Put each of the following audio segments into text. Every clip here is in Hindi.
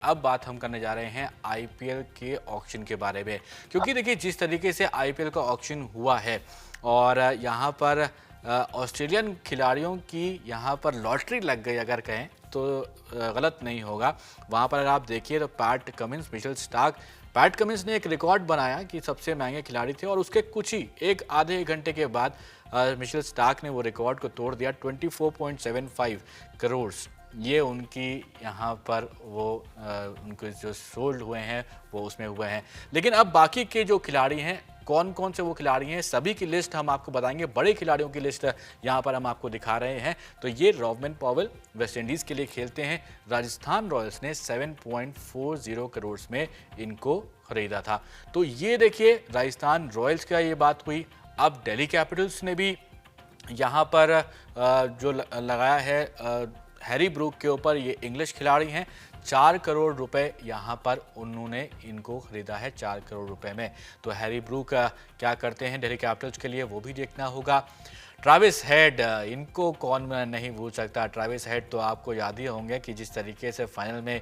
अब बात हम करने जा रहे हैं आईपीएल के ऑक्शन के बारे में, क्योंकि देखिए जिस तरीके से आईपीएल का ऑक्शन हुआ है और यहाँ पर ऑस्ट्रेलियन खिलाड़ियों की यहाँ पर लॉटरी लग गई अगर कहें तो गलत नहीं होगा। वहाँ पर अगर आप देखिए तो पैट कमिंस ने एक रिकॉर्ड बनाया कि सबसे महंगे खिलाड़ी थे और उसके कुछ ही एक आधे घंटे के बाद मिशेल स्टार्क ने वो रिकॉर्ड को तोड़ दिया। 24.75 करोड़ ये उनकी यहाँ पर वो उनके जो सोल्ड हुए हैं वो उसमें हुए हैं। लेकिन अब बाकी के जो खिलाड़ी हैं, कौन कौन से वो खिलाड़ी हैं, सभी की लिस्ट हम आपको बताएंगे। बड़े खिलाड़ियों की लिस्ट यहाँ पर हम आपको दिखा रहे हैं। तो ये रॉबमन पॉवेल वेस्ट इंडीज़ के लिए खेलते हैं। राजस्थान रॉयल्स ने 7.40 करोड़ में इनको खरीदा था। तो ये देखिए राजस्थान रॉयल्स का ये बात हुई। अब दिल्ली कैपिटल्स ने भी यहाँ पर जो लगाया है हैरी ब्रूक के ऊपर, ये इंग्लिश खिलाड़ी हैं। 4 करोड़ रुपए यहाँ पर उन्होंने इनको खरीदा है, 4 करोड़ रुपए में। तो हैरी ब्रूक क्या करते हैं दिल्ली कैपिटल्स के लिए वो भी देखना होगा। ट्रेविस हेड, इनको कौन नहीं भूल सकता। ट्रेविस हेड तो आपको याद ही होंगे कि जिस तरीके से फाइनल में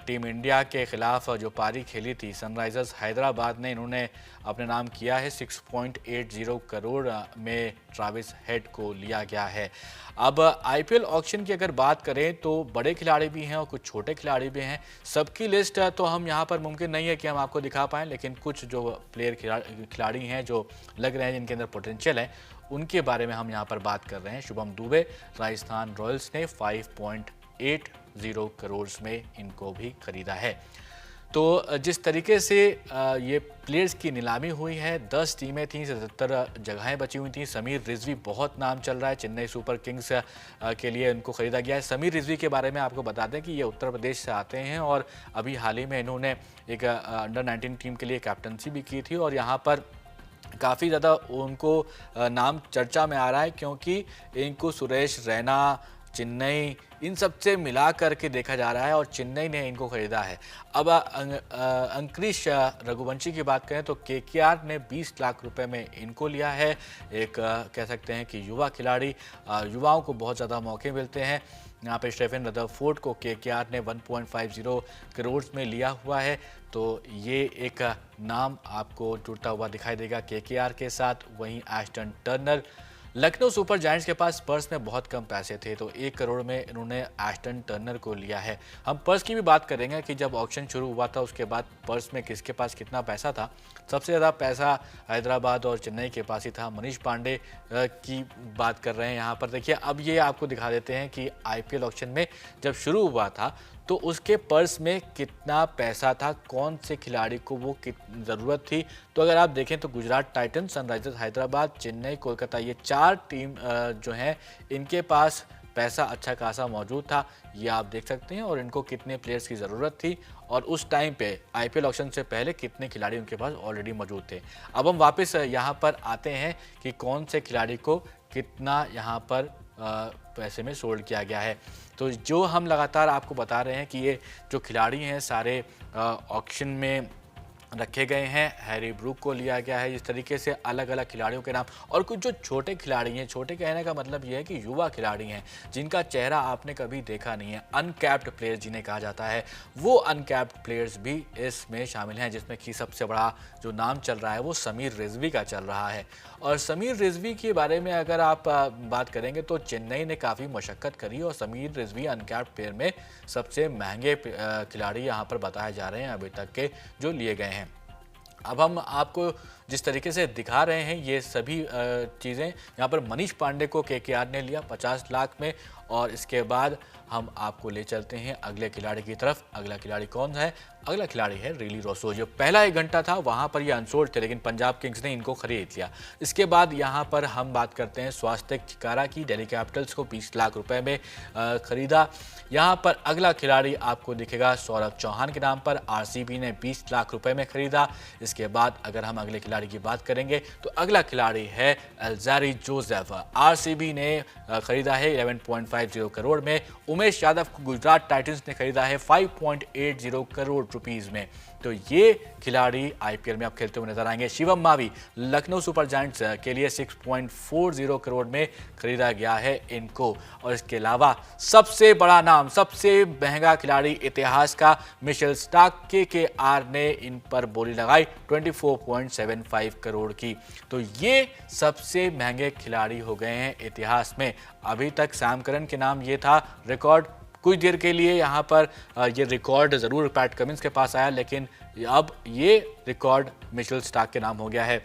टीम इंडिया के खिलाफ जो पारी खेली थी सनराइजर्स हैदराबाद ने, इन्होंने अपने नाम किया है। 6.80 करोड़ में ट्रेविस हेड को लिया गया है। अब आईपीएल ऑक्शन की अगर बात करें तो बड़े खिलाड़ी भी हैं और कुछ छोटे खिलाड़ी भी हैं। सबकी लिस्ट तो हम यहाँ पर मुमकिन नहीं है कि हम आपको दिखा पाएँ, लेकिन कुछ जो प्लेयर खिलाड़ी हैं जो लग रहे हैं जिनके अंदर पोटेंशियल है उनके बारे में हम यहाँ पर बात कर रहे हैं। शुभम दुबे, राजस्थान रॉयल्स ने 5.80 करोड़ में इनको भी खरीदा है। तो जिस तरीके से ये प्लेयर्स की नीलामी हुई है, 10 टीमें थीं, 77 जगहें बची हुई थीं। समीर रिजवी बहुत नाम चल रहा है, चेन्नई सुपर किंग्स के लिए इनको खरीदा गया है। समीर रिजवी के बारे में आपको बता दें कि ये उत्तर प्रदेश से आते हैं और अभी हाल ही में इन्होंने एक अंडर 19 टीम के लिए कैप्टनसी भी की थी और यहाँ पर काफ़ी ज़्यादा उनको नाम चर्चा में आ रहा है, क्योंकि इनको सुरेश रैना, चेन्नई, इन सब से मिला करके देखा जा रहा है और चेन्नई ने इनको खरीदा है। अब अंकुरिश रघुवंशी की बात करें तो केकेआर ने 20 लाख रुपए में इनको लिया है। एक कह सकते हैं कि युवा खिलाड़ी, युवाओं को बहुत ज़्यादा मौके मिलते हैं। यहाँ पे स्टेफन रदरफोर्ड को केकेआर ने 1.50 करोड़ में लिया हुआ है। तो ये एक नाम आपको जुड़ता हुआ दिखाई देगा केकेआर के साथ। वहीं Ashton Turner, Lucknow super giants के पास पर्स में बहुत कम पैसे थे तो 1 करोड़ में इन्होंने एस्टन टर्नर को लिया है। हम पर्स की भी बात करेंगे कि जब ऑक्शन शुरू हुआ था उसके बाद पर्स में किसके पास कितना पैसा था। सबसे ज़्यादा पैसा हैदराबाद और चेन्नई के पास ही था। मनीष पांडे की बात कर रहे हैं यहाँ पर। देखिए अब ये आपको दिखा देते हैं कि आईपीएल ऑक्शन में जब शुरू हुआ था तो उसके पर्स में कितना पैसा था, कौन से खिलाड़ी को वो ज़रूरत थी। तो अगर आप देखें तो गुजरात टाइटंस, सनराइजर्स हैदराबाद, चेन्नई, कोलकाता, ये 4 टीम जो हैं इनके पास पैसा अच्छा खासा मौजूद था। ये आप देख सकते हैं और इनको कितने प्लेयर्स की ज़रूरत थी और उस टाइम पे आईपीएल ऑक्शन से पहले कितने खिलाड़ी उनके पास ऑलरेडी मौजूद थे। अब हम वापस यहाँ पर आते हैं कि कौन से खिलाड़ी को कितना यहाँ पर पैसे में सोल्ड किया गया है। तो जो हम लगातार आपको बता रहे हैं कि ये जो खिलाड़ी हैं सारे ऑक्शन में रखे गए हैं। हैरी ब्रूक को लिया गया है। इस तरीके से अलग अलग खिलाड़ियों के नाम और कुछ जो छोटे खिलाड़ी हैं, छोटे कहने का मतलब ये है कि युवा खिलाड़ी हैं जिनका चेहरा आपने कभी देखा नहीं है, अनकैप्ड प्लेयर्स जिन्हें कहा जाता है, वो अनकैप्ड प्लेयर्स भी इसमें शामिल हैं। जिसमें कि सबसे बड़ा जो नाम चल रहा है वो समीर रिजवी का चल रहा है। और समीर रिजवी के बारे में अगर आप बात करेंगे तो चेन्नई ने काफ़ी मशक्क़त करी और समीर रिजवी अनकैप्ड प्लेयर में सबसे महंगे खिलाड़ी यहाँ पर बताए जा रहे हैं अभी तक के जो लिए गए हैं। अब हम आपको जिस तरीके से दिखा रहे हैं ये सभी चीज़ें, यहाँ पर मनीष पांडे को केकेआर ने लिया 50 लाख में। और इसके बाद हम आपको ले चलते हैं अगले खिलाड़ी की तरफ। अगला खिलाड़ी कौन है? अगला खिलाड़ी है रिली रोसो। जो पहला 1 घंटा था वहाँ पर ये अनसोल्ड थे, लेकिन पंजाब किंग्स ने इनको खरीद लिया। इसके बाद यहाँ पर हम बात करते हैं स्वास्तिक चिकारा की। दिल्ली कैपिटल्स को 20 लाख रुपए में खरीदा। यहाँ पर अगला खिलाड़ी आपको दिखेगा सौरभ चौहान के नाम पर। आरसीबी ने 20 लाख रुपए में खरीदा। इसके बाद अगर हम अगले खिलाड़ी खिलाड़ी की बात करेंगे तो अगला खिलाड़ी है अल्जारी जोसेफ। आरसीबी ने खरीदा है 11.50 करोड़ में। उमेश यादव को गुजरात टाइटंस ने खरीदा है 5.80 करोड़ रुपीस में। तो ये खिलाड़ी आईपीएल में अब खेलते हुए नजर आएंगे। शिवम मावी लखनऊ सुपर जायंट्स के लिए 6.40 करोड़ में खरीदा गया है इनको। और इसके अलावा सबसे बड़ा नाम, सबसे महंगा खिलाड़ी इतिहास का मिशेल स्टार्क केकेआर ने इन पर बोली लगाई 24.75 करोड़ की। तो ये सबसे महंगे खिलाड़ी हो गए हैं इतिहास में। अभी तक सैम करन के नाम ये था रिकॉर्ड, कुछ देर के लिए यहाँ पर ये रिकॉर्ड ज़रूर पैट कमिंस के पास आया, लेकिन अब ये रिकॉर्ड मिशेल स्टार्क के नाम हो गया है।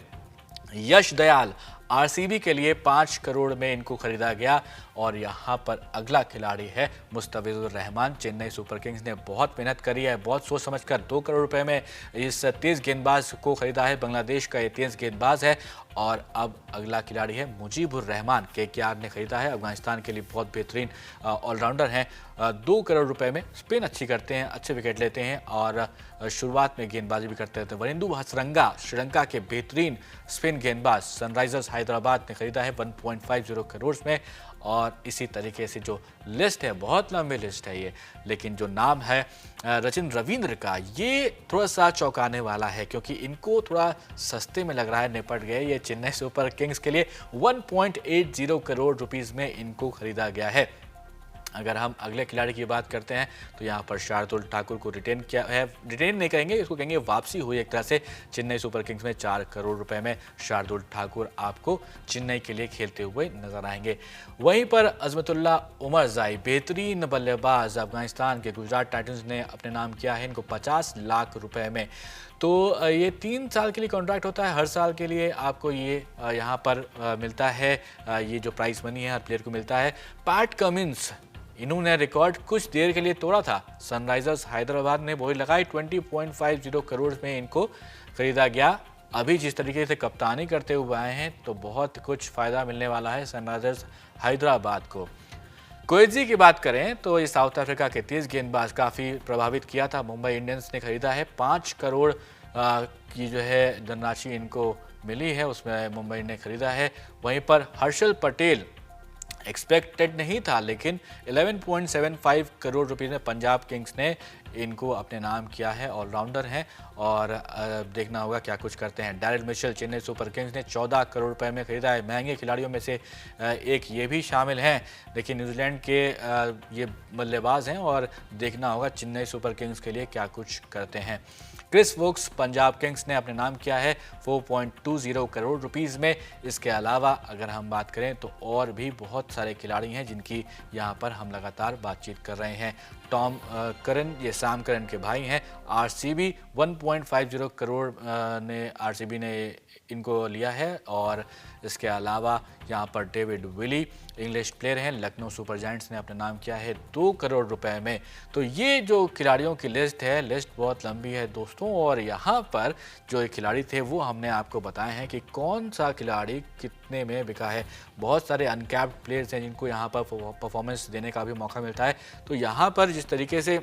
यश दयाल आरसीबी के लिए 5 करोड़ में इनको खरीदा गया। और यहाँ पर अगला खिलाड़ी है मुस्तफिजुर रहमान। चेन्नई सुपर किंग्स ने बहुत मेहनत करी है, बहुत सोच समझकर 2 करोड़ रुपए में इस तेज गेंदबाज को खरीदा है। बांग्लादेश का ये तेज गेंदबाज है। और अब अगला खिलाड़ी है मुजीबुर रहमान, केकेआर ने खरीदा है। अफगानिस्तान के लिए बहुत बेहतरीन ऑलराउंडर हैं। 2 करोड़ रुपए में स्पिन अच्छी करते हैं, अच्छे विकेट लेते हैं और शुरुआत में गेंदबाजी भी करते रहते हैं। वरिंदु हसरंगा श्रीलंका के बेहतरीन स्पिन गेंदबाज सनराइजर्स हैदराबाद ने खरीदा है 1.50 करोड़ में। और इसी तरीके से जो लिस्ट है, बहुत लंबी लिस्ट है ये, लेकिन जो नाम है रचिन रविंद्र का, ये थोड़ा सा चौंकाने वाला है क्योंकि इनको थोड़ा सस्ते में लग रहा है, निपट गए। ये चेन्नई सुपर किंग्स के लिए 1.80 करोड़ रुपीस में इनको खरीदा गया है। अगर हम अगले खिलाड़ी की बात करते हैं तो यहाँ पर शार्दुल ठाकुर को रिटेन किया है, रिटेन नहीं करेंगे, इसको कहेंगे वापसी हुई एक तरह से। चेन्नई सुपर किंग्स में 4 करोड़ रुपए में शार्दुल ठाकुर आपको चेन्नई के लिए खेलते हुए नजर आएंगे। वहीं पर अजमतुल्ला उमरजाई बेहतरीन बल्लेबाज अफगानिस्तान के गुजरात टाइटंस ने अपने नाम किया है इनको 50 लाख रुपए में। तो ये 3 साल के लिए कॉन्ट्रैक्ट होता है, हर साल के लिए आपको ये यहाँ पर मिलता है, ये जो प्राइस मनी है हर प्लेयर को मिलता है। पैट कमिंस, इन्होंने रिकॉर्ड कुछ देर के लिए तोड़ा था। सनराइजर्स हैदराबाद ने बोली लगाई 20.50 करोड़ में इनको खरीदा गया। अभी जिस तरीके से कप्तानी करते हुए आए हैं तो बहुत कुछ फ़ायदा मिलने वाला है सनराइजर्स हैदराबाद को। कोएजी की बात करें तो ये साउथ अफ्रीका के तेज गेंदबाज काफ़ी प्रभावित किया था। मुंबई इंडियंस ने खरीदा है 5 करोड़ की जो है धनराशि इनको मिली है, उसमें मुंबई ने खरीदा है। वहीं पर हर्षल पटेल एक्सपेक्टेड नहीं था, लेकिन 11.75 करोड़ रुपये में पंजाब किंग्स ने इनको अपने नाम किया है। ऑलराउंडर हैं और देखना होगा क्या कुछ करते हैं। Daryl Mitchell Chennai Super Kings ने 14 करोड़ रुपए में खरीदा है। महंगे खिलाड़ियों में से एक ये भी शामिल हैं, लेकिन न्यूजीलैंड के ये बल्लेबाज हैं और देखना होगा चेन्नई सुपर किंग्स के लिए क्या कुछ करते हैं। क्रिस वोक्स पंजाब किंग्स ने अपने नाम किया है 4.20 करोड़ रुपीस में। इसके अलावा अगर हम बात करें तो और भी बहुत सारे खिलाड़ी हैं जिनकी यहाँ पर हम लगातार बातचीत कर रहे हैं। टॉम करन, ये सैम करन के भाई हैं। आरसीबी 1.50 करोड़ ने आरसीबी ने इनको लिया है। और इसके अलावा यहाँ पर डेविड विली इंग्लिश प्लेयर हैं, लखनऊ सुपर जायंट्स ने अपना नाम किया है 2 करोड़ रुपए में। तो ये जो खिलाड़ियों की लिस्ट है, लिस्ट बहुत लंबी है दोस्तों। और यहाँ पर जो खिलाड़ी थे वो हमने आपको बताए हैं कि कौन सा खिलाड़ी कितने में बिका है। बहुत सारे अनकैप्ड प्लेयर्स हैं जिनको यहाँ पर परफॉर्मेंस देने का भी मौका मिलता है। तो यहाँ पर जिस तरीके से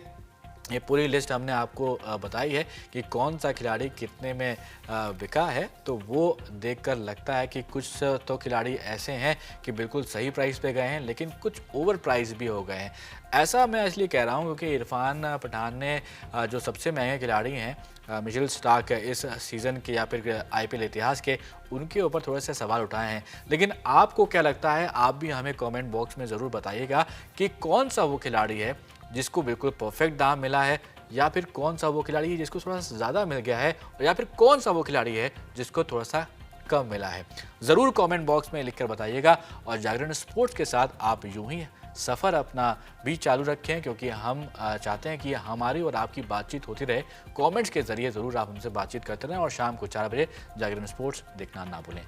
ये पूरी लिस्ट हमने आपको बताई है कि कौन सा खिलाड़ी कितने में बिका है, तो वो देखकर लगता है कि कुछ तो खिलाड़ी ऐसे हैं कि बिल्कुल सही प्राइस पे गए हैं, लेकिन कुछ ओवर प्राइस भी हो गए हैं। ऐसा मैं इसलिए कह रहा हूँ क्योंकि इरफान पठान ने जो सबसे महंगे खिलाड़ी हैं मिशेल स्टार्क इस सीज़न के या फिर आईपीएल इतिहास के, उनके ऊपर थोड़े से सवाल उठाए हैं। लेकिन आपको क्या लगता है, आप भी हमें कमेंट बॉक्स में ज़रूर बताइएगा कि कौन सा वो खिलाड़ी है जिसको बिल्कुल परफेक्ट दाम मिला है, या फिर कौन सा वो खिलाड़ी है जिसको थोड़ा सा ज़्यादा मिल गया है, या फिर कौन सा वो खिलाड़ी है जिसको थोड़ा सा कम मिला है। ज़रूर कमेंट बॉक्स में लिखकर बताइएगा। और जागरण स्पोर्ट्स के साथ आप यूं ही सफ़र अपना भी चालू रखें, क्योंकि हम चाहते हैं कि हमारी और आपकी बातचीत होती रहे। कमेंट्स के ज़रिए ज़रूर आप हमसे बातचीत करते रहें और शाम को 4 बजे जागरण स्पोर्ट्स देखना ना भूलें।